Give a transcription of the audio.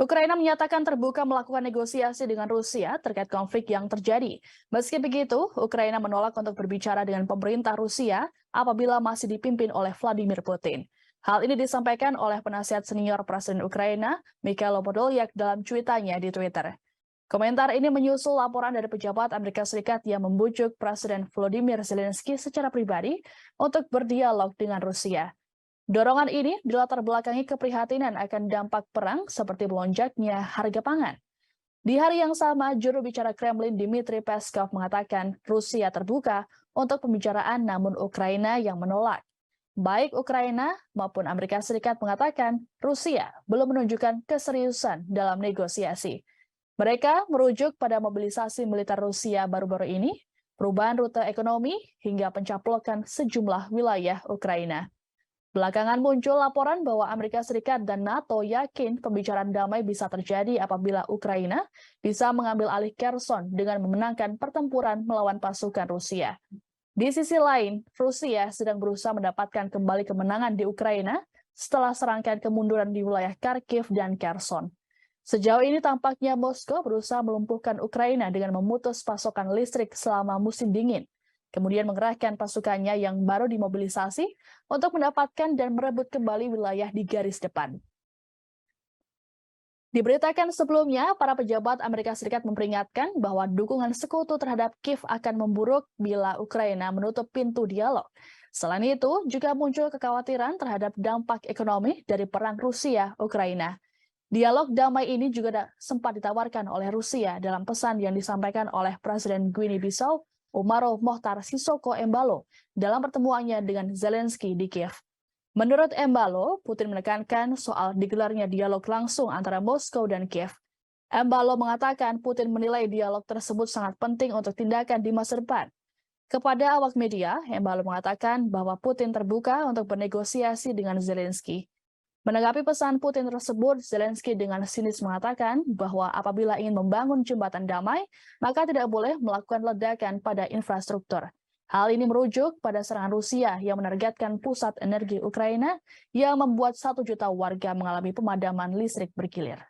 Ukraina menyatakan terbuka melakukan negosiasi dengan Rusia terkait konflik yang terjadi. Meski begitu, Ukraina menolak untuk berbicara dengan pemerintah Rusia apabila masih dipimpin oleh Vladimir Putin. Hal ini disampaikan oleh penasihat senior Presiden Ukraina, Mikhailo Podolyak dalam cuitannya di Twitter. Komentar ini menyusul laporan dari pejabat Amerika Serikat yang membujuk Presiden Volodymyr Zelensky secara pribadi untuk berdialog dengan Rusia. Dorongan ini dilatar belakangi keprihatinan akan dampak perang seperti melonjaknya harga pangan. Di hari yang sama, juru bicara Kremlin Dmitry Peskov mengatakan Rusia terbuka untuk pembicaraan namun Ukraina yang menolak. Baik Ukraina maupun Amerika Serikat mengatakan Rusia belum menunjukkan keseriusan dalam negosiasi. Mereka merujuk pada mobilisasi militer Rusia baru-baru ini, perubahan rute ekonomi, hingga pencaplokan sejumlah wilayah Ukraina. Belakangan muncul laporan bahwa Amerika Serikat dan NATO yakin pembicaraan damai bisa terjadi apabila Ukraina bisa mengambil alih Kherson dengan memenangkan pertempuran melawan pasukan Rusia. Di sisi lain, Rusia sedang berusaha mendapatkan kembali kemenangan di Ukraina setelah serangkaian kemunduran di wilayah Kharkiv dan Kherson. Sejauh ini tampaknya Moskow berusaha melumpuhkan Ukraina dengan memutus pasokan listrik selama musim dingin, kemudian mengerahkan pasukannya yang baru dimobilisasi untuk mendapatkan dan merebut kembali wilayah di garis depan. Diberitakan sebelumnya, para pejabat Amerika Serikat memperingatkan bahwa dukungan sekutu terhadap Kiev akan memburuk bila Ukraina menutup pintu dialog. Selain itu, juga muncul kekhawatiran terhadap dampak ekonomi dari perang Rusia-Ukraina. Dialog damai ini juga sempat ditawarkan oleh Rusia dalam pesan yang disampaikan oleh Presiden Guinea-Bissau, Umaro Mohtar Sisoko Embalo, dalam pertemuannya dengan Zelensky di Kiev. Menurut Embalo, Putin menekankan soal digelarnya dialog langsung antara Moskow dan Kiev. Embalo mengatakan Putin menilai dialog tersebut sangat penting untuk tindakan di masa depan. Kepada awak media, Embalo mengatakan bahwa Putin terbuka untuk bernegosiasi dengan Zelensky. Menanggapi pesan Putin tersebut, Zelensky dengan sinis mengatakan bahwa apabila ingin membangun jembatan damai, maka tidak boleh melakukan ledakan pada infrastruktur. Hal ini merujuk pada serangan Rusia yang menargetkan pusat energi Ukraina yang membuat 1 juta warga mengalami pemadaman listrik bergilir.